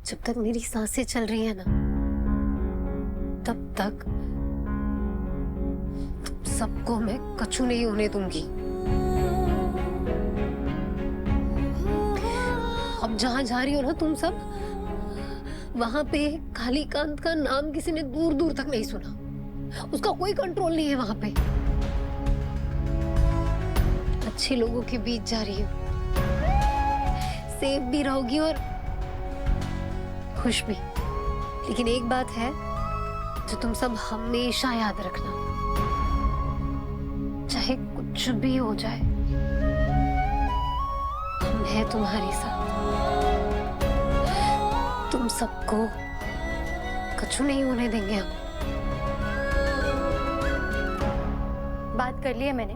जब तक मेरी सांसें चल रही है ना, तब तक तुम सबको मैं कछु नहीं होने दूंगी। अब जहां जा रही हो ना तुम सब, वहां पे कालीकांत का नाम किसी ने दूर दूर तक नहीं सुना। उसका कोई कंट्रोल नहीं है वहां पे। अच्छे लोगों के बीच जा रही हो, सेफ भी रहोगी और खुश भी। लेकिन एक बात है जो तुम सब हमेशा याद रखना, चाहे कुछ भी हो जाए, हम हैं तुम्हारे साथ। तुम सबको कुछ नहीं होने देंगे हम। बात कर ली है मैंने,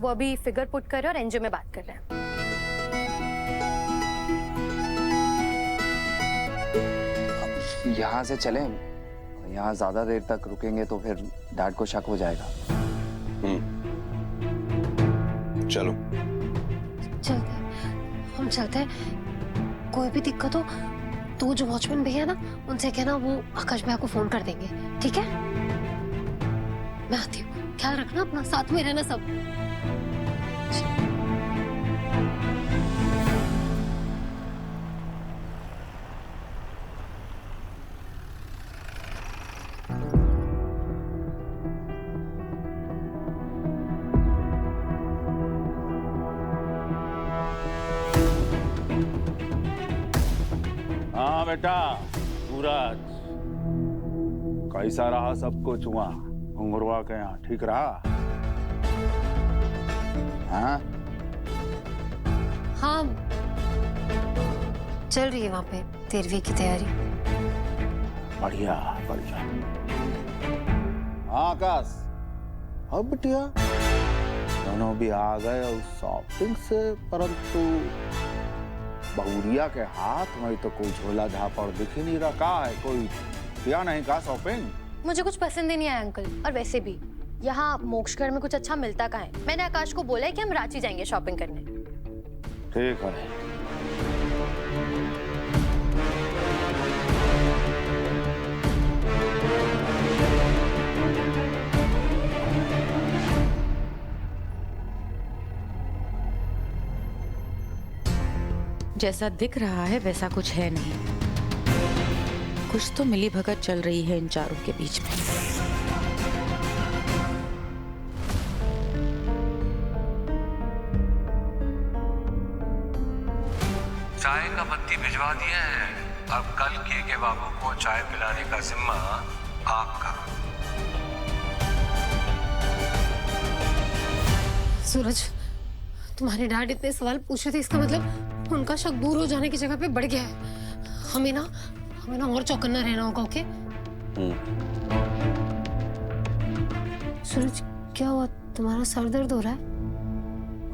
वो अभी फिगर पुट कर रहे हैं और एनजीओ में बात कर रहे हैं। यहाँ से चलें, यहाँ ज्यादा देर तक रुकेंगे तो फिर डैड को शक हो जाएगा। चलो चलते, हम चलते हैं। कोई भी दिक्कत हो तो जो वॉचमैन भैया ना, उनसे कहना वो आकाश भैया को फोन कर देंगे, ठीक है? मैं आती हूँ, ख्याल रखना अपना, साथ में रहना सब। हाँ बेटा सूरज, कैसा रहा सब कुछ वहाँ घुंघरुआ के यहाँ? ठीक रहा? हाँ हाँ, चल रही है वहाँ पे 13वीं की तैयारी। बढ़िया बढ़िया। हाँ आकाश, अब बिटिया दोनों भी आ गए उस शॉपिंग से, परंतु बहुरिया के हाथ में तो कोई झोला झापड़ दिख ही नहीं रहा। कहा है, कोई किया नहीं का शॉपिंग? मुझे कुछ पसंद ही नहीं आया अंकल, और वैसे भी यहाँ मोक्षगढ़ में कुछ अच्छा मिलता कहाँ है। मैंने आकाश को बोला है कि हम रांची जाएंगे शॉपिंग करने। ठीक है। जैसा दिख रहा है वैसा कुछ है नहीं। कुछ तो मिली भगत चल रही है इन चारों के बीच में। चाय का पत्ती भिजवा दिया है। अब कल के बाबू को चाय पिलाने का जिम्मा आपका। सूरज, तुम्हारे डैड इतने सवाल पूछ रहे थे, इसका मतलब उनका शक दूर हो जाने की जगह पे बढ़ गया है। हमें ना और चौकन्ना रहना होगा। ओके सूरज, क्या हुआ? तुम्हारा सर दर्द हो रहा है?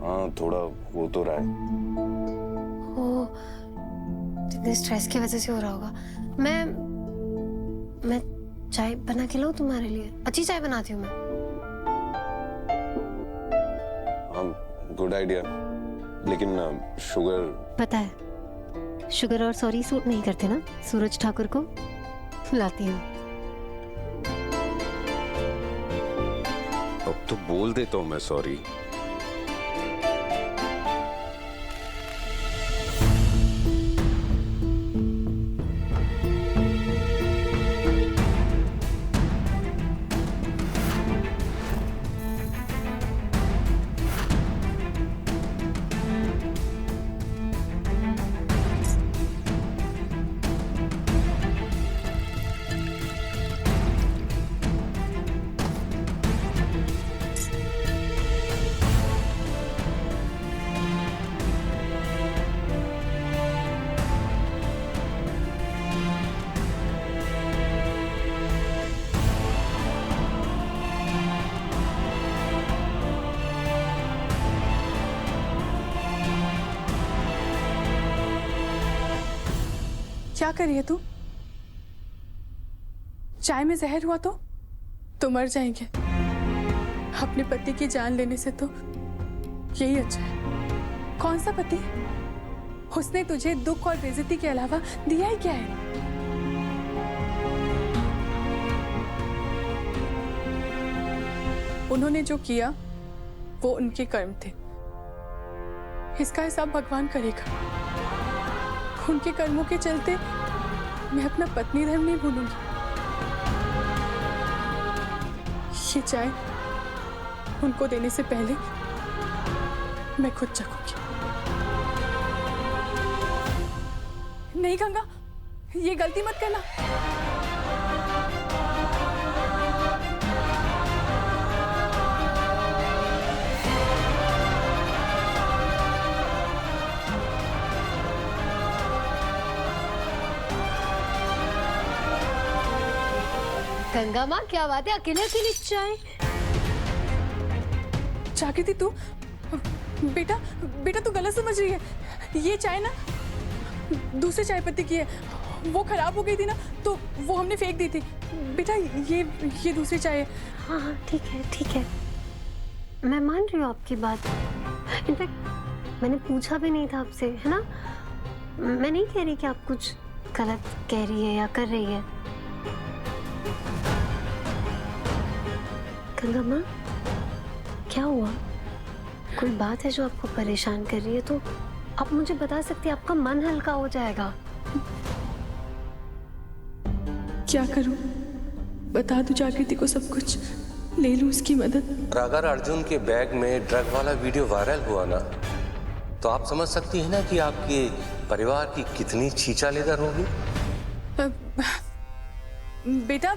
हाँ थोड़ा हो तो रहा है। ओ, इतने स्ट्रेस की वजह से हो रहा होगा। मैं चाय बना के लाऊं तुम्हारे लिए? अच्छी चाय बनाती हूँ मैं। हाँ गुड आइडिया, लेकिन शुगर। पता है, शुगर और सॉरी सूट नहीं करते ना सूरज ठाकुर को। लाती हूँ। अब तो बोल देता हूँ मैं सॉरी। क्या कर रही है तू? चाय में जहर हुआ तो मर जाएंगे। अपने पति की जान लेने से तो यही अच्छा है। कौन सा पति? उसने तुझे दुख और बेइज्जती के अलावा दिया ही क्या है? उन्होंने जो किया वो उनके कर्म थे, इसका हिसाब भगवान करेगा। उनके कर्मों के चलते मैं अपना पत्नी धर्म नहीं भूलूंगी। ये चाय उनको देने से पहले मैं खुद चखूंगी। नहीं गंगा, ये गलती मत करना। गंगा माँ, क्या बात है, अकेले अकेले चाय? जागृति तू, बेटा बेटा तू गलत समझ रही है। ये चाय ना दूसरे चाय पत्ती की है, वो खराब हो गई थी ना तो वो हमने फेंक दी थी। बेटा ये दूसरी चाय है। हाँ हाँ ठीक है, मैं मान रही हूँ आपकी बात। इनफैक्ट मैंने पूछा भी नहीं था आपसे, है ना? मैं नहीं कह रही कि आप कुछ गलत कह रही है या कर रही है। गंगा माँ, क्या हुआ? कोई बात है जो आपको परेशान कर रही है तो आप मुझे बता सकती हैं, आपका मन हल्का हो जाएगा। क्या करूं? बता दूं जागृति को सब कुछ, ले लूं उसकी मदद? अगर अर्जुन के बैग में ड्रग वाला वीडियो वायरल हुआ ना, तो आप समझ सकती है ना कि आपके परिवार की कितनी छींचा लेदर होगी। बेटा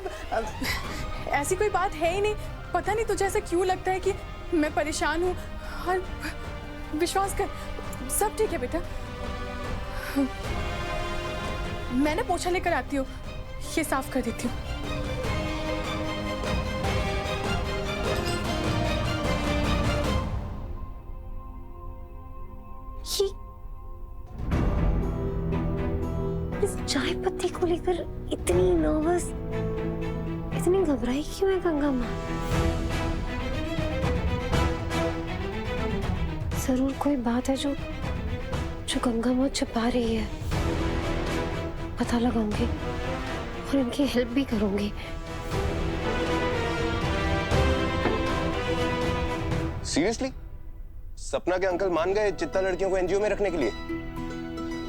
ऐसी कोई बात है ही नहीं। पता नहीं तुझे ऐसा क्यों लगता है कि मैं परेशान हूँ। और विश्वास कर, सब ठीक है बेटा। मैंने पोछा लेकर आती हूँ, ये साफ कर देती हूँ। इस चाय पत्ती को लेकर इतनी नर्वस, इतनी घबराई क्यों है गंगा माँ? जरूर कोई बात है जो गंगा माँ छिपा रही है। पता लगाऊंगी और इनकी हेल्प भी करूंगी। सीरियसली? सपना के अंकल मान गए चित्ता लड़कियों को एनजीओ में रखने के लिए?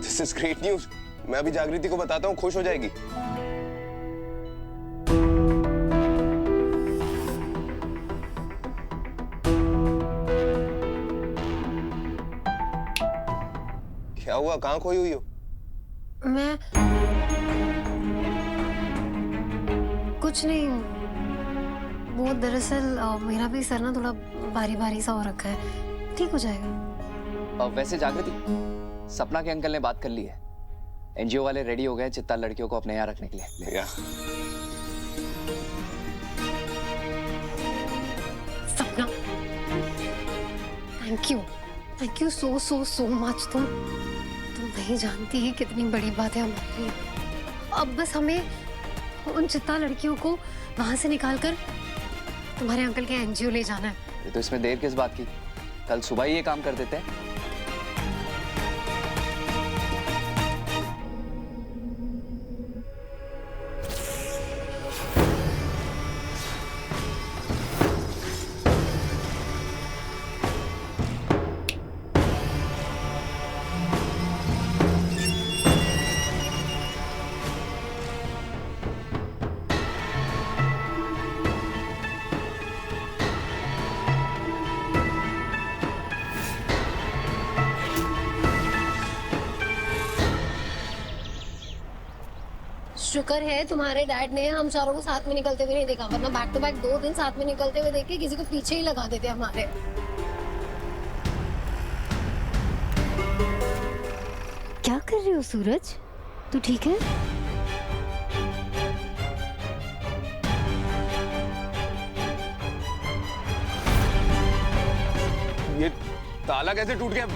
This is great news. मैं अभी जागृति को बताता हूँ, खुश हो जाएगी। क्या हुआ, कहाँ खोई हुई हो? मैं कुछ नहीं हूँ। वो दरअसल मेरा भी सर ना थोड़ा भारी भारी सा हो रखा है, ठीक हो जाएगा। वैसे जागृति, सपना के अंकल ने बात कर ली है। एनजीओ वाले रेडी हो गए चित्ता लड़कियों को अपने यहाँ रखने के लिए। सपना, थैंक यू सो मच। तुम नहीं जानती है कितनी बड़ी बात है हमारे लिए। अब बस हमें उन चित्ता लड़कियों को वहां से निकालकर तुम्हारे अंकल के एनजीओ ले जाना है। तो इसमें देर किस बात की? कल सुबह ही ये काम कर देते हैं। शुक्र है तुम्हारे डैड ने हम चारों को साथ में निकलते हुए नहीं देखा, वरना बैक टू बैक 2 दिन साथ में निकलते हुए देख के किसी को पीछे ही लगा देते हमारे। क्या कर रही हो सूरज? तू ठीक है? ये ताला कैसे टूट गया?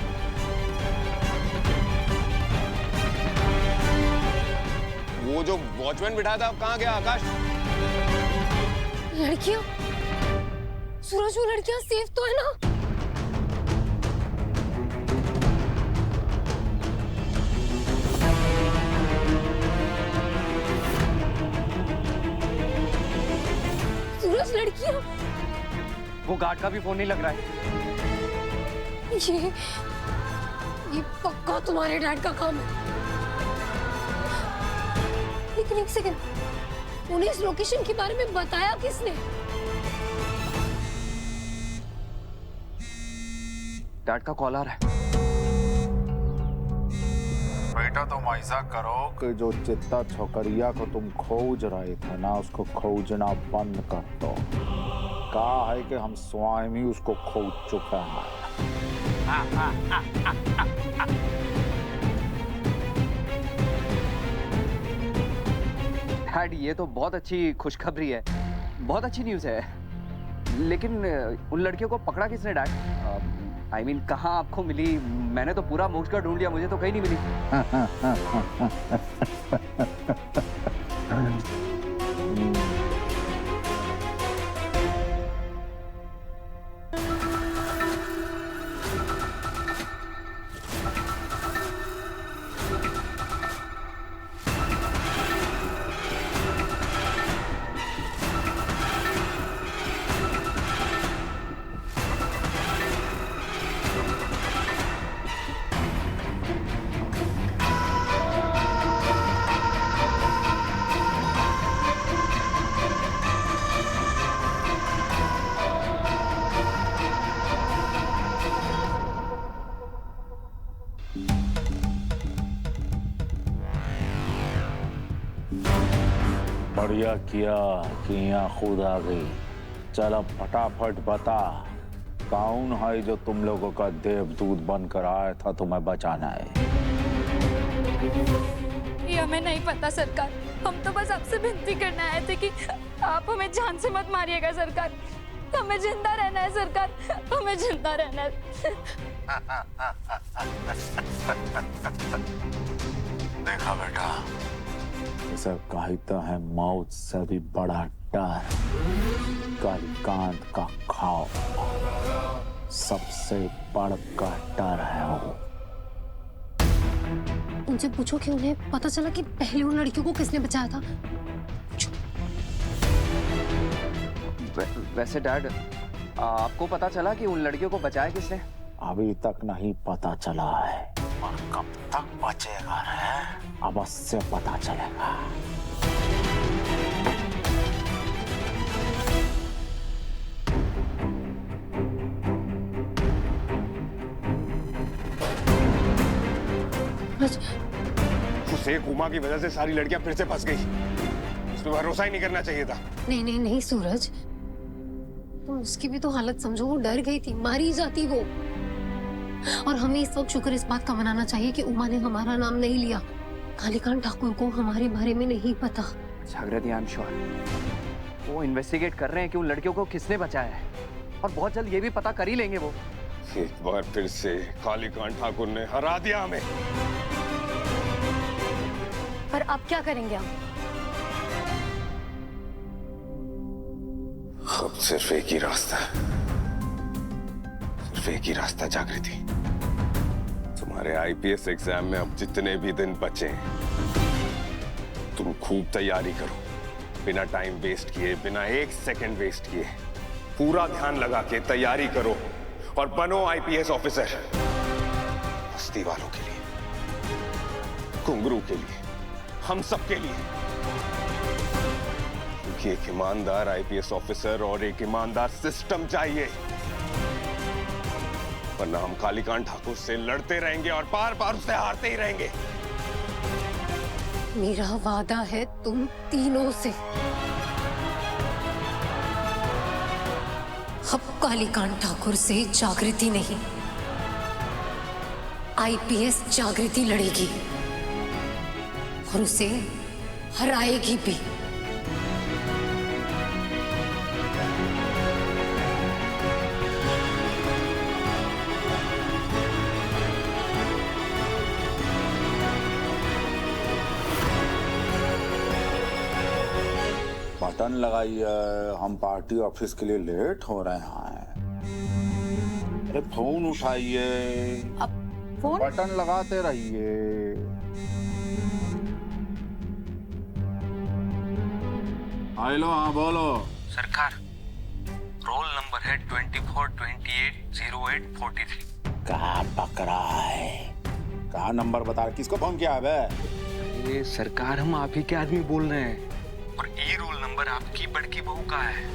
वो जो वॉचमैन बिठा था, कहाँ गया आकाश? लड़कियां, सूरज, वो लड़कियां सेफ तो है ना? लड़कियां। वो गार्ड का भी फोन नहीं लग रहा है। ये पक्का तुम्हारे डैड का काम है। लेकिन एक सेकंड, उन्हें इस लोकेशन के बारे में बताया किसने? डैड का कॉल आ रहा है। बेटा तुम ऐसा करो कि जो चित्ता छोकरिया को तुम खोज रहे थे ना, उसको खोजना बंद कर दो। कहा है कि हम स्वयं ही उसको खोज चुके हैं। डैड ये तो बहुत अच्छी खुशखबरी है, बहुत अच्छी न्यूज़ है। लेकिन उन लड़कियों को पकड़ा किसने डैड? आई मीन कहाँ आपको मिली? मैंने तो पूरा मोक्ष ढूंढ लिया, मुझे तो कहीं नहीं मिली। बढ़िया किया कि यहाँ खुद आ गई। चलो फटाफट बता, कौन है जो तुम लोगों का देवदूत बनकर आया था तुम्हें बचाना है? ये हमें नहीं पता सरकार। हम तो बस आपसे विनती करने आए थे कि आप हमें जान से मत मारिएगा सरकार। हमें जिंदा रहना है सरकार, हमें जिंदा रहना है। देखा बेटा, इसे कहता है मौत से भी बड़ा डर कालिकांत का खौफ। सबसे बड़ा डर है वो। उनसे पूछो कि उन्हें पता चला कि पहले उन लड़कियों को किसने बचाया था। वैसे डैड, आपको पता चला कि उन लड़कियों को बचाया किसने? अभी तक नहीं पता चला है, और कब तक बचेगा रे? अवश्य पता चलेगा। उस एक उमा की वजह से सारी लड़कियां फिर से फंस गई। उस पर भरोसा ही नहीं करना चाहिए था। नहीं नहीं नहीं सूरज, तुम उसकी भी तो हालत समझो। वो डर गई थी, मारी जाती वो। और हमें इस वक्त शुक्र इस बात का मनाना चाहिए कि उमा ने हमारा नाम नहीं लिया। कालीकांत ठाकुर को हमारे बारे में नहीं पता। जागृति, आई एम श्योर वो इन्वेस्टिगेट कर रहे हैं कि उन लड़कियों को किसने बचाया है, और बहुत जल्द ये भी पता कर ही लेंगे वो। एक बार फिर से कालीकांत ठाकुर ने हरा दिया हमें। पर अब क्या करेंगे आप? अब सिर्फ एक ही रास्ता है, सिर्फ एक ही रास्ता जागृति। तुम्हारे आईपीएस एग्जाम में अब जितने भी दिन बचे तुम खूब तैयारी करो, बिना टाइम वेस्ट किए, बिना एक सेकंड वेस्ट किए पूरा ध्यान लगा के तैयारी करो और बनो आईपीएस ऑफिसर। बस्ती वालों के लिए, घुंगरू के लिए, हम सब के लिए। क्योंकि एक ईमानदार आईपीएस ऑफिसर और एक ईमानदार सिस्टम चाहिए, वरना हम कालीकांत ठाकुर से लड़ते रहेंगे और बार बार उससे हारते ही रहेंगे। मेरा वादा है तुम तीनों से, अब कालीकांत ठाकुर से जागृति नहीं, आईपीएस जागृति लड़ेगी और उसे हराएगी भी। बटन लगाइए, हम पार्टी ऑफिस के लिए लेट हो रहे हैं। अरे फोन उठाइए, अब फोन? बटन लगाते रहिए। हेलो, हाँ बोलो। सरकार, रोल नंबर है 24280843। क्या बकरा है? कहा नंबर बता, किसको फोन किया है बे? ये सरकार, हम आप ही के आदमी बोल रहे हैं। और ये रोल नंबर आपकी बड़की बहू का है।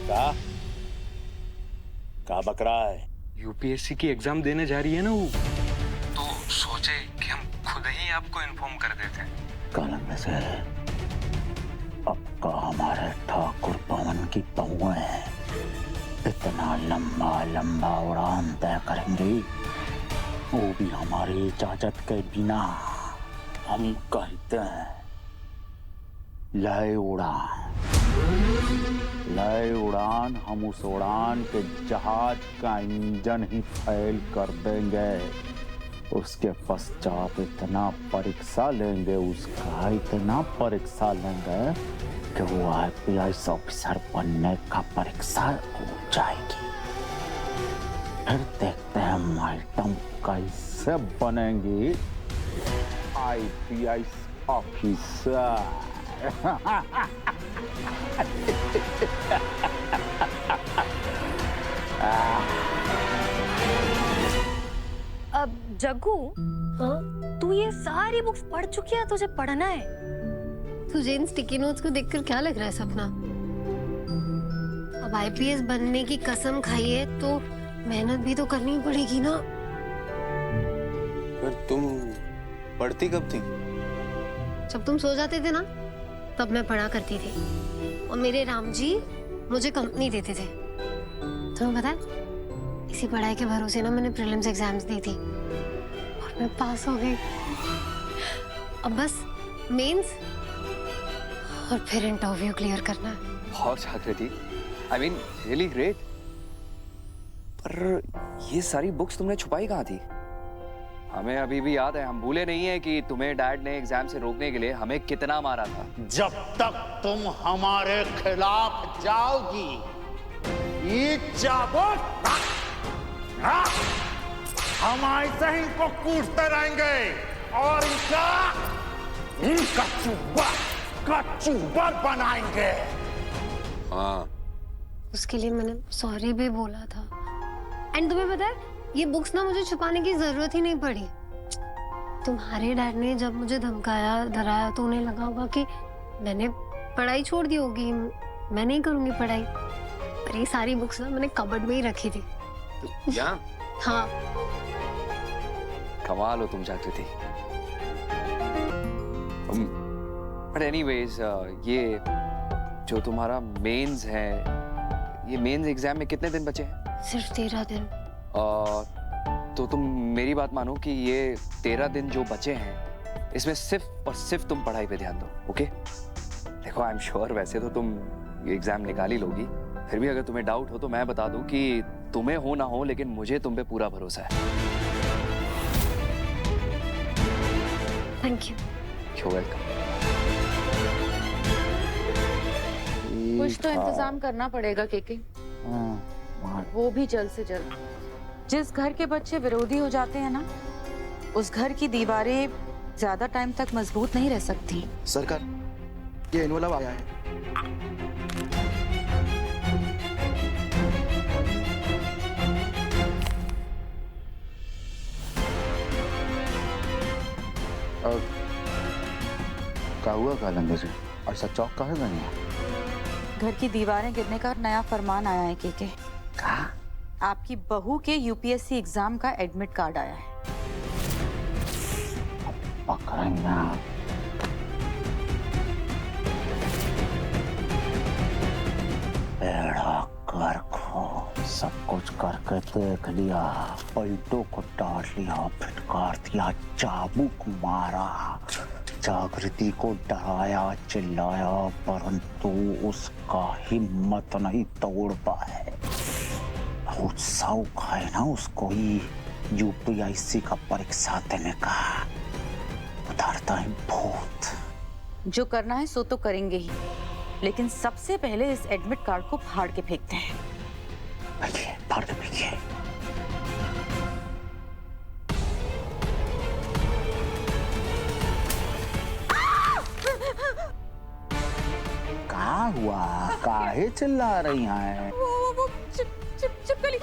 क्या बकरा है? यूपीएससी की एग्जाम देने जा रही है ना वो, तो सोचे कि हम खुद ही आपको इन्फॉर्म कर देते हैं। कलम में से पक्का हमारे ठाकुर पवन की बहुएं हैं, इतना लंबा लंबा उड़ान तय करेंगी, वो भी हमारी इजाजत के बिना। हम कहते हैं लय उड़ान, लय उड़ान। हम उस उड़ान के जहाज का इंजन ही फेल कर देंगे। उसके पश्चात इतना परीक्षा लेंगे, उसका इतना परीक्षा लेंगे कि वो IPS ऑफिसर बनने का परीक्षा हो जाएगी। फिर देखते हैं मैडम कैसे बनेंगी IPS ऑफिसर। अब जग्गू, हाँ? तू ये सारी बुक्स पढ़ चुकी है, तुझे पढ़ना है? तुझे इन स्टिकी नोट्स को देखकर क्या लग रहा है सपना? अब IPS बनने की कसम खाई है तो मेहनत भी तो करनी पड़ेगी ना। पर तुम पढ़ती कब थी? जब तुम सो जाते थे ना, तब मैं पढ़ा करती थी। और मेरे राम जी मुझे कंपनी देते थे। तुम्हें पता है, इसी पढ़ाई के भरोसे ना मैंने प्रीलिम्स एग्जाम्स दी थी और मैं पास हो गई। अब बस मेंस और फिर इंटरव्यू क्लियर करना है। बहुत जागृति, आई मीन रियली ग्रेट। पर ये सारी बुक्स तुमने छुपाई कहाँ थी? हमें अभी भी याद है, हम भूले नहीं है कि तुम्हें डैड ने एग्जाम से रोकने के लिए हमें कितना मारा था। जब तक तुम हमारे खिलाफ जाओगी, ये चाबुक हम ऐसे ही इनको कूटते रहेंगे और इनका चूबा बनाएंगे। हाँ, उसके लिए मैंने सॉरी भी बोला था। एंड तुम्हें पता है, ये बुक्स ना मुझे छुपाने की जरूरत ही नहीं पड़ी। तुम्हारे डैड ने जब मुझे धमकाया डराया तो उन्हें लगा होगा कि मैंने पढ़ाई छोड़ दी होगी, मैं नहीं करूंगी पढ़ाई। पर ये सारी बुक्स ना मैंने कबर्ड में ही रखी थी। यहाँ? हाँ। कमाल हो तुम जागृति। बट एनीवेज, ये जो तुम्हारा मेंस है, ये मेंस एग्जाम में कितने दिन बचे हैं? सिर्फ 13 दिन। तो तुम मेरी बात मानो कि ये 13 दिन जो बचे हैं, इसमें सिर्फ और सिर्फ तुम पढ़ाई पे ध्यान दो, ओके? देखो, आई एम श्योर वैसे तो तुम ये एग्जाम निकाल ही लोगी। फिर भी अगर तुम्हें डाउट हो तो मैं बता दूं कि तुम्हें हो ना हो, लेकिन मुझे तुम पे पूरा भरोसा है। Thank you. You welcome. कुछ तो इंतजाम करना पड़ेगा केके, वो भी जल्द से जल्द। जिस घर के बच्चे विरोधी हो जाते हैं ना, उस घर की दीवारें ज्यादा टाइम तक मजबूत नहीं रह सकती। सरकार, ये एनवलप आया है। क्या हुआ कालंदे से? ऐसा चौक कहाँ गए? घर की दीवारें गिरने का नया फरमान आया है केके। क्या? आपकी बहू के यूपीएससी एग्जाम का एडमिट कार्ड आया है। पकड़ेंगे। बेड़ा गर्क हो, सब कुछ करके देख लिया, पलटों को डाल लिया, फिटकार दिया, चाबुक मारा, जागृति को डराया, चिल्लाया, परंतु उसका हिम्मत नहीं तोड़ पाए। बहुत शौक है ना उसको ही यूपीएससी का परीक्षा देने का। उतारता है भूत। जो करना है सो तो करेंगे ही, लेकिन सबसे पहले इस एडमिट कार्ड को फाड़ के फेंकते हैं। फेंकिए, फाड़ के फेंकिए। क्या हुआ? काहे चिल्ला रही हैं? वो वो चिपकली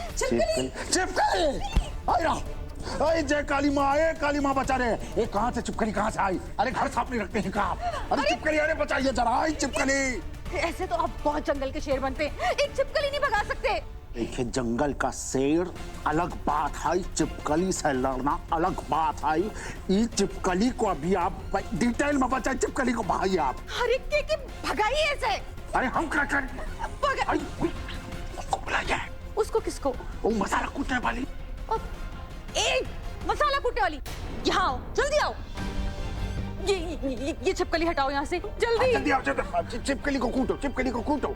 अरे जय काली माँ, ए काली माँ बचा रहे। ए कहाँ से चिपकली कहाँ से आई? अरे घर साफ नहीं रखते हैं क्या आप? अरे चिपकली, अरे बचाइए जरा। आई चिपकली। ऐसे तो आप बहुत जंगल के शेर बनते हैं, एक छिपकली नहीं भगा सकते। देखिए जंगल का शेर अलग बात है, चिपकली से लड़ना अलग बात है। ये चिपकली को अभी आप डिटेल में बचाए, चिपकली को भाई आप। अरे के भगाइए ऐसे। अरे हम क्या करें? उसको बुलाइए। उसको किसको? वो मसाला कूटने वाली। ए मसाला कूटने वाली, यहाँ आओ, जल्दी आओ। ये छिपकली हटाओ यहाँ से, जल्दी। जल्दी आओ, जल्दी। चिपकली को कूटो, चिपकली को कूटो।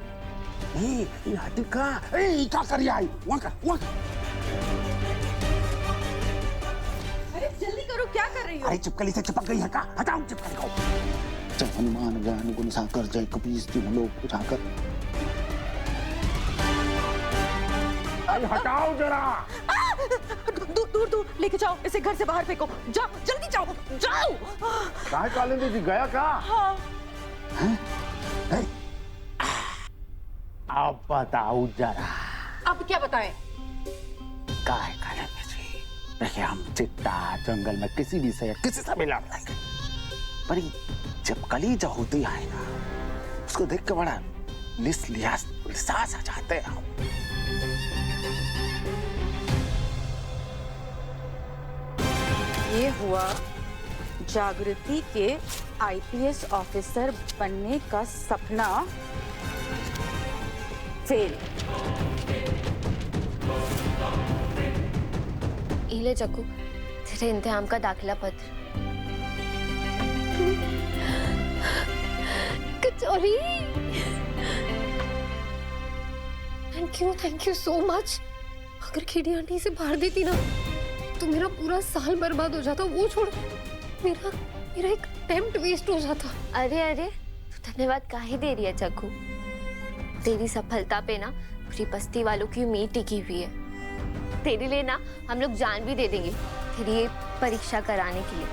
ये हटिका, क्या करिए आई? वहाँ का। अरे जल्दी करो, क्या कर रही हो? अरे चिपकली से चिपक गई है क्या? हटाओ चिपकली को। जब हनुमान ज्ञान गुण साकर जय कपीस तीनों लोग उठाकर। अरे हटाओ जरा। दूर लेके जाओ, इसे घर से बाहर फेंको। जाओ, जल्दी जाओ। कहाँ कालिंदी जी गया क्या? हाँ। अब बताओ जरा। अब क्या बताएं? काहे कालिंदी जी, देखिए हम चित्ता जंगल में किसी से भी लड़ लेंगे, पर चिपकली जो होती है ना, उसको देख के बड़ा लिसास आ जाते हैं हम। ये हुआ जागृति के आईपीएस ऑफिसर बनने का सपना फेल। इले चक्कू, तेरे इम्तिहान का दाखिला पत्र। कचौरी, थैंक यू सो मच। अगर खीडी आंटी से बाहर देती ना तो मेरा पूरा साल बर्बाद हो जाता। वो छोड़, मेरा एक अटेम्प्ट वेस्ट हो जाता। अरे तू धन्यवाद काहे दे रही है चक्कू? तेरी सफलता पे ना पूरी बस्ती वालों की उम्मीद टिकी हुई है। तेरे लिए ना हम लोग जान भी दे देंगे तेरी ये परीक्षा कराने के लिए।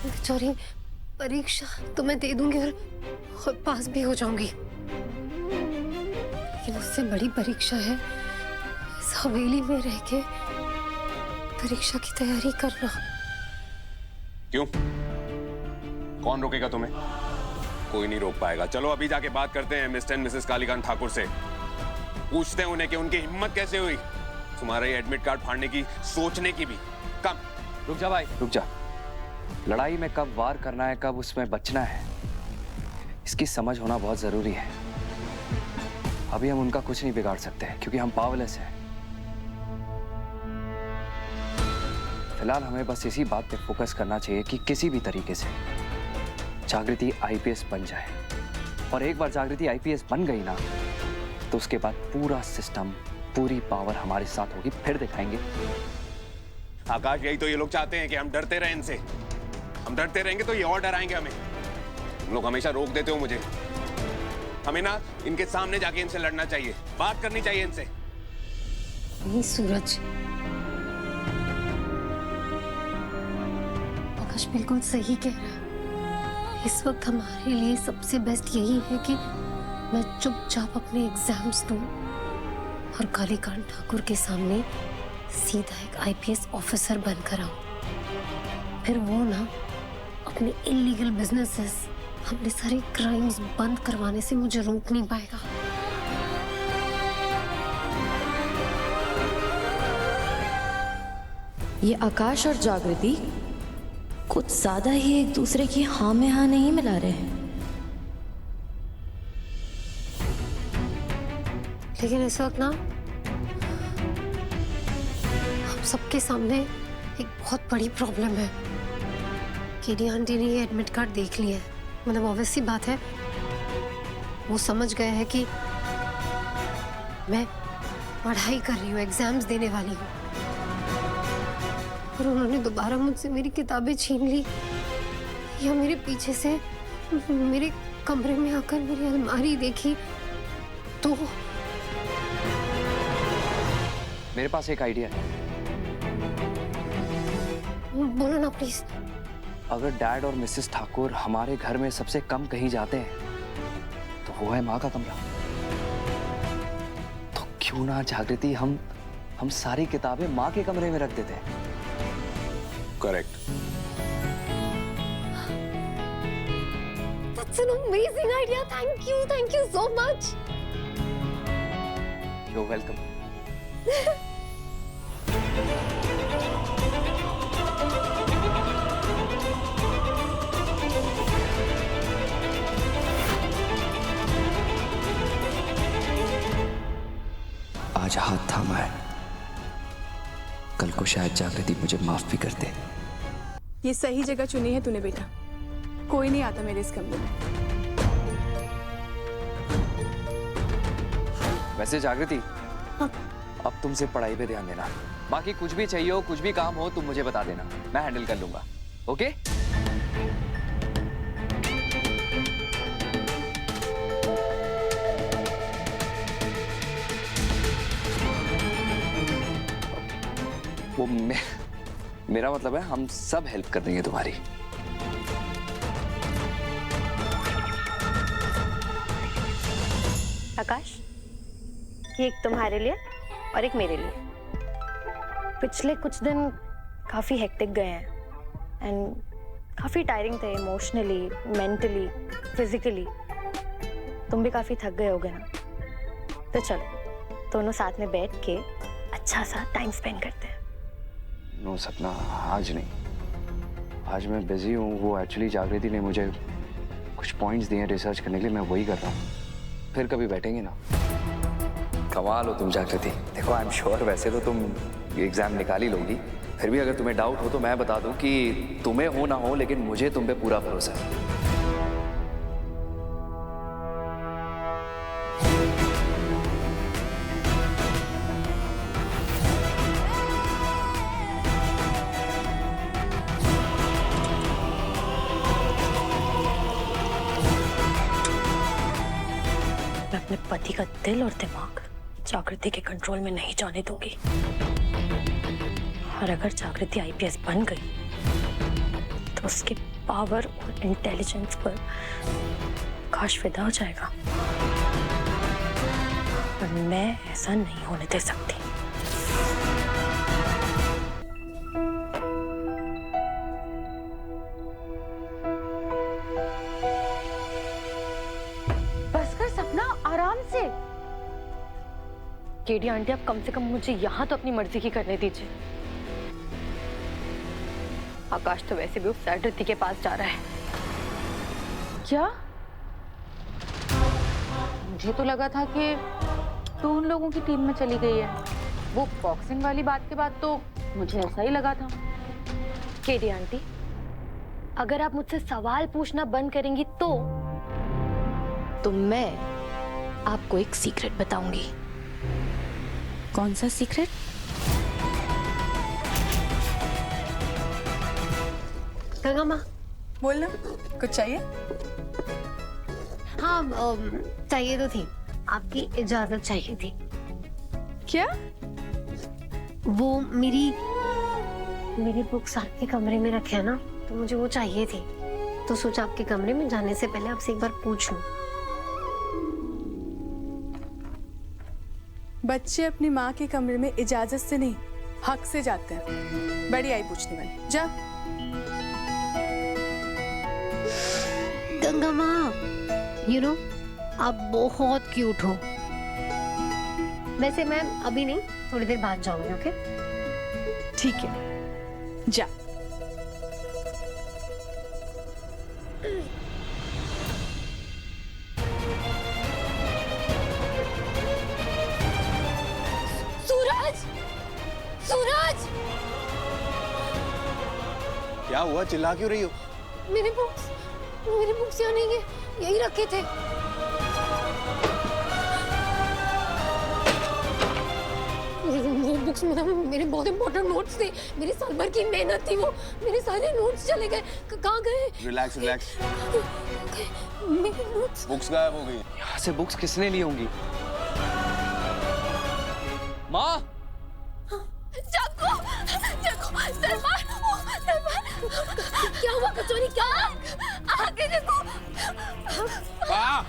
बेचारी, परीक्षा तो मैं दे दूंगी और पास भी हो जाऊंगी, लेकिन उससे बड़ी परीक्षा है इस हवेली में रह के परीक्षा की तैयारी करना। क्यों? कौन रोकेगा तुम्हें? कोई नहीं रोक पाएगा। चलो अभी जाके बात करते हैं mister and Mrs Kalikant Thakur से। पूछते हैं उन्हें कि उनकी हिम्मत कैसे हुई तुम्हारा ये एडमिट कार्ड फाड़ने की, सोचने की भी। कम। रुक जा भाई, रुक जा। लड़ाई में कब वार करना है, कब उसमें बचना है, इसकी समझ होना बहुत जरूरी है। अभी हम उनका कुछ नहीं बिगाड़ सकते क्योंकि हम पावरलेस हैं। फिलहाल हमें बस इसी बात पे फोकस करना चाहिए कि किसी भी तरीके से जागृति आईपीएस बन जाए। और एक बार जागृति आईपीएस बन गई ना तो उसके बाद पूरा सिस्टम, पूरी पावर हमारे साथ होगी। फिर दिखाएंगे। आकाश, यही तो ये लोग चाहते हैं कि हम डरते रहें इनसे। हम डरते रहेंगे तो ये और डराएंगे हमें। तुम लोग हमेशा रोक देते हो मुझे। हमें ना इनके सामने जाके इनसे लड़ना चाहिए, बात करनी चाहिए इनसे। नहीं सूरज, आकाश बिल्कुल सही कह रहा है। इस वक्त हमारे लिए सबसे बेस्ट यही है कि मैं चुपचाप अपने एग्जाम्स दूं और कालीकांत ठाकुर के सामने सीधा एक आईपीएस ऑफिसर बनकर आऊं। फिर वो ना अपने इलीगल बिजनेसेस, अपने सारे क्राइम्स बंद करवाने से मुझे रोक नहीं पाएगा। ये आकाश और जागृति कुछ ज्यादा ही एक दूसरे की हाँ में हाँ नहीं मिला रहे हैं। लेकिन इस वक्त ना हम सबके सामने एक बहुत बड़ी प्रॉब्लम है। केडी आंटी ने ये एडमिट कार्ड देख लिया है। मतलब ऑब्वियस सी बात है, वो समझ गए हैं कि मैं पढ़ाई कर रही हूँ, एग्जाम्स देने वाली हूँ। और उन्होंने दोबारा मुझसे मेरी किताबें छीन ली या मेरे पीछे से मेरे कमरे में आकर मेरी अलमारी देखी तो। मेरे पास एक आइडिया है। बोलो ना प्लीज। अगर डैड और मिसेस ठाकुर हमारे घर में सबसे कम कहीं जाते हैं तो वो है माँ का कमरा। तो क्यों ना जागृति हम सारी किताबें माँ के कमरे में रख देते हैं। Correct. That's an amazing idea. Thank you so much. You're welcome. आज हाथ थामा है, कल को शायद जागृति मुझे माफ भी कर दे। ये सही जगह चुनी है तूने बेटा, कोई नहीं आता मेरे इस कमरे में। वैसे जागृति, हाँ? अब तुमसे पढ़ाई पे ध्यान देना, बाकी कुछ भी चाहिए हो, कुछ भी काम हो, तुम मुझे बता देना, मैं हैंडल कर लूंगा। ओके? वो मेरा मतलब है हम सब हेल्प कर देंगे तुम्हारी। आकाश, ये एक तुम्हारे लिए और एक मेरे लिए। पिछले कुछ दिन काफी हेक्टिक गए हैं एंड काफी टायरिंग थे, इमोशनली, मेंटली, फिजिकली। तुम भी काफी थक गए होगे ना, तो चलो दोनों साथ में बैठ के अच्छा सा टाइम स्पेंड करते हैं। नो सपना, आज नहीं, आज मैं बिजी हूँ। वो एक्चुअली जागृति ने मुझे कुछ पॉइंट्स दिए रिसर्च करने के लिए, मैं वही कर रहा हूँ। फिर कभी बैठेंगे ना। कमाल हो तुम जागृति। देखो आई एम श्योर वैसे तो तुम एग्जाम निकाल ही लोगी, फिर भी अगर तुम्हें डाउट हो तो मैं बता दूं कि तुम्हें हो ना हो, लेकिन मुझे तुम पे पूरा भरोसा है। मैं अपने पति का दिल और दिमाग जागृति के कंट्रोल में नहीं जाने दूंगी। और अगर जागृति आईपीएस बन गई तो उसके पावर और इंटेलिजेंस पर आकाश फिदा हो जाएगा, पर मैं ऐसा नहीं होने दे सकती। बस कर सपना, आराम से। केडी आंटी, आप कम से कम मुझे यहाँ तो अपनी मर्जी की करने दीजिए। आकाश तो वैसे भी उस जागृति के पास जा रहा है। क्या? मुझे तो लगा था कि तू उन लोगों की टीम में चली गई है। वो बॉक्सिंग वाली बात के बाद तो मुझे ऐसा ही लगा था। केडी आंटी, अगर आप मुझसे सवाल पूछना बंद करेंगी तो मैं आपको एक सीक्रेट बताऊंगी। कौन सा सीक्रेट? गंगा माँ, बोलना, कुछ चाहिए? हाँ चाहिए तो थी, आपकी इजाजत चाहिए थी। क्या? वो मेरी बुक्स आपके कमरे में रखे हैं ना, तो मुझे वो चाहिए थी, तो सोचा आपके कमरे में जाने से पहले आपसे एक बार पूछ लूं। बच्चे अपनी माँ के कमरे में इजाजत से नहीं, हक से जाते हैं। बड़ी आई पूछने वाली, जा। गंगा माँ, यू नो आप बहुत क्यूट हो। वैसे मैं अभी नहीं, थोड़ी देर बाद जाऊंगी। ओके? ठीक है, जा। सूरज! क्या हुआ, चिल्ला क्यों रही हो? मेरे बुक्स यहाँ नहीं है, यही रखे थे। वो बुक्स में मेरे बहुत इंपॉर्टेंट नोट्स थे, मेरी साल भर की मेहनत थी, वो मेरे सारे नोट्स चले गए। कहाँ गए? Relax relax. मेरे नोट्स। बुक्स गायब हो गई। यहाँ से बुक्स किसने ली होंगी? माँ! जागो, दरबार, क्या वो कचौरी कहाँ? आगे देखो। कहाँ?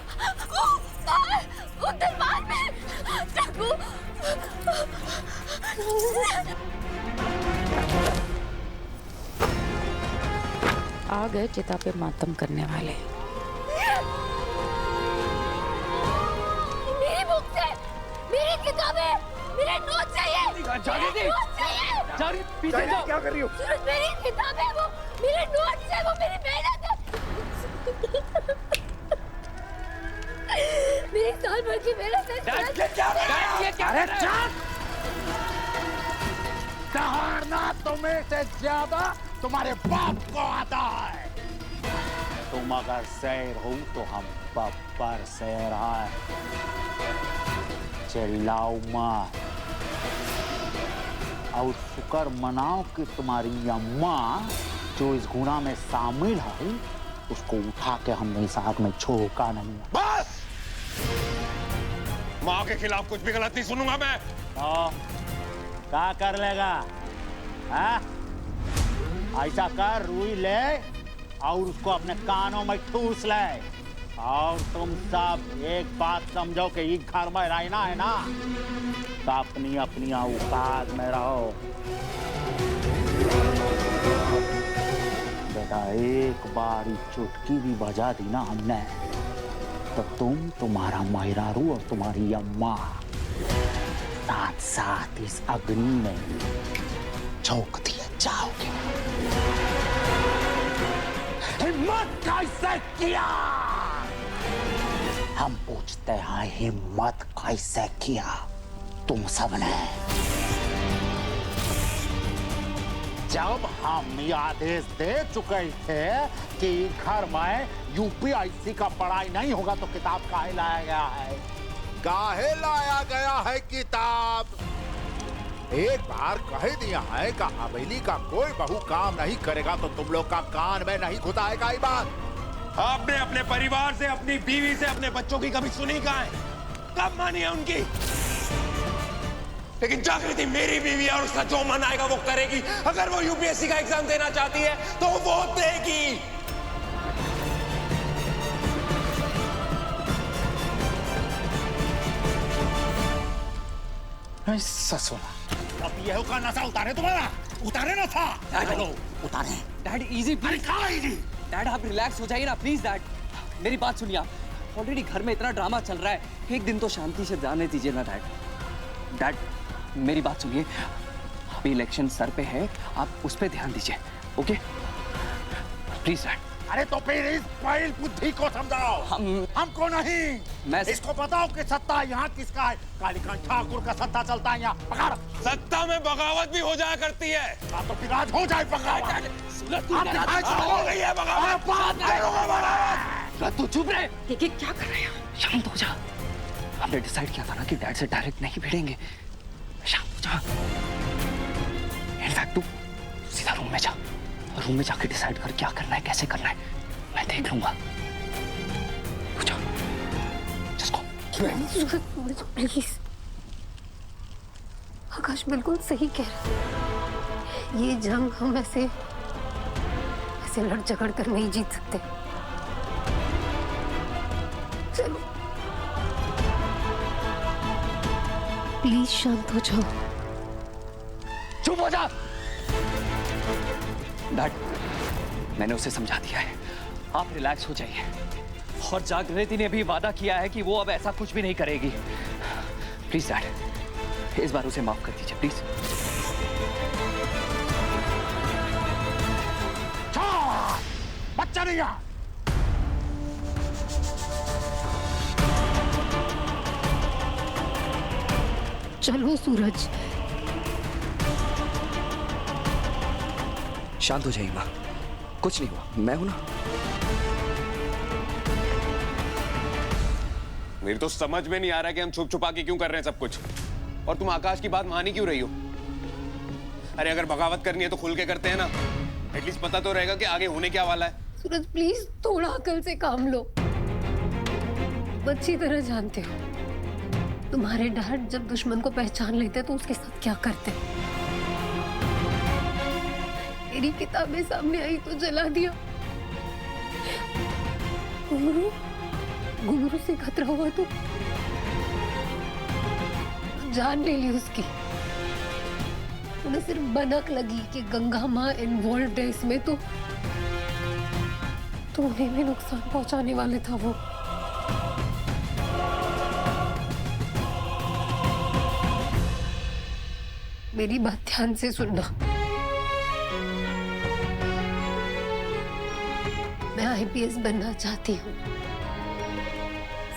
वो दरबार में। चक्कू। आ गए चिता पे मातम करने वाले। मेरी बुक से, मेरी किताबें, मेरे नोट चाहिए। जागृति, जागृति पीछे जाओ। क्या कर रही हो? सूरज मेरी किताबें, वो मेरे नोट से, वो मेरी मेहनत है। मेरी साल भर की मेहनत है। अरे चुप! सहारना तुम्हें से ज्यादा तुम्हारे बाप को आता है। तुम अगर शेर हो तो हम बब्बर शेर है। चिल्लाओ मत और शुक्र मनाओ कि तुम्हारी अम्मा जो इस गुना में शामिल है उसको उठा के हमने इस आग में छोका नहीं। बस! माँ के खिलाफ कुछ भी गलत नहीं सुनूंगा मैं। तो क्या कर लेगा? हाँ? ऐसा कर, रुई ले और उसको अपने कानों में ठूस ले। और तुम सब एक बात समझो कि ये घर में रहना है ना, तो अपनी अपनी औकात में रहो। बेटा एक बार चुटकी भी बजा दी ना हमने तो तुम, तुम्हारा मैरारू और तुम्हारी अम्मा साथ साथ इस अग्नि में झोंक दिए जाओगे। हिम्मत कैसे किया? हम पूछते हैं हिम्मत कैसे किया तुम सबने? जब हम ये आदेश दे चुके थे कि घर में यूपीएससी का पढ़ाई नहीं होगा तो किताब काहे लाया गया है? काहे लाया गया है किताब? एक बार कह दिया है कि हवेली का कोई बहू काम नहीं करेगा तो तुम लोग का कान में नहीं घुसाएगा ये बात। आपने अपने परिवार से, अपनी बीवी से, अपने बच्चों की कभी सुनी कहाँ है? कब मानी है उनकी? लेकिन जागृति मेरी बीवी है और उसका जो मन आएगा वो करेगी। अगर वो यूपीएससी का एग्जाम देना चाहती है तो वो देगी। ससुरा अब ये का नशा उतारे तुम्हारा? उतारे ना था? चलो उतारे। डैड इजी, अरे कहाँ इजी? डैड आप रिलैक्स हो जाइए ना प्लीज। डैड मेरी बात सुनिए, आप ऑलरेडी घर में इतना ड्रामा चल रहा है, एक दिन तो शांति से जाने दीजिए ना। डैड डैड मेरी बात सुनिए, अभी इलेक्शन सर पे है, आप उस पे ध्यान दीजिए। Okay please dad. अरे तो फिर इस फाइल बुद्धि को समझाओ। हमको नहीं, मैं इसको बताओ कि सत्ता यहाँ किसका है। कालीकांत ठाकुर का सत्ता चलता है यहाँ। पकड़। सत्ता में बगावत भी हो जाया करती है। तो फिर आज हो जाए बगावत। हो गई है बगावत। तू चुप रहे। क्या कर रहे हैं? शांत हो जा। हमने डिसाइड किया था ना कि डैड से डायरेक्ट नहीं भिड़ेंगे। शांत हो जा। इनफैक्ट तू सीधा रूम में जा, रूम में जाके डिसाइड कर क्या करना है, कैसे करना है, मैं देख लूंगा। जा। Just go. प्लीज, आकाश बिल्कुल सही कह रहा है। ये जंग हम ऐसे लड़ झगड़ कर नहीं जीत सकते। चलो प्लीज शांत हो जाओ। चुप हो जा। डैड मैंने उसे समझा दिया है, आप रिलैक्स हो जाइए। और जागृति ने भी वादा किया है कि वो अब ऐसा कुछ भी नहीं करेगी। प्लीज डैड इस बार उसे माफ कर दीजिए प्लीज। बच्चा नहीं यहाँ। चलो सूरज। शांत हो जाइए माँ, कुछ नहीं हुआ, मैं हूं ना। मेरी तो समझ में नहीं आ रहा कि हम छुप छुपा के क्यों कर रहे हैं सब कुछ, और तुम आकाश की बात मानी क्यों रही हो? अरे अगर बगावत करनी है तो खुल के करते हैं ना, एटलीस्ट पता तो रहेगा कि आगे होने क्या वाला है। सूरज प्लीज थोड़ा अकल से काम लो। अच्छी तरह जानते हो तुम्हारे डैड जब दुश्मन को पहचान लेते तो उसके साथ क्या करते। मेरी किताबें सामने आई तो जला दिया। घुंघरू से खतरा हुआ तो जान ले ली उसकी। उन्हें सिर्फ भनक लगी कि गंगा माँ इन्वॉल्व है इसमें, तो उन्हें भी नुकसान पहुंचाने वाले था वो। मेरी बात ध्यान से सुनना। मैं आईपीएस बनना चाहती हूँ,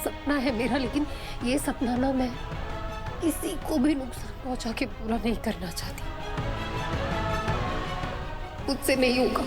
सपना है मेरा, लेकिन ये सपना ना मैं किसी को भी नुकसान पहुंचा के पूरा नहीं करना चाहती। मुझसे नहीं होगा।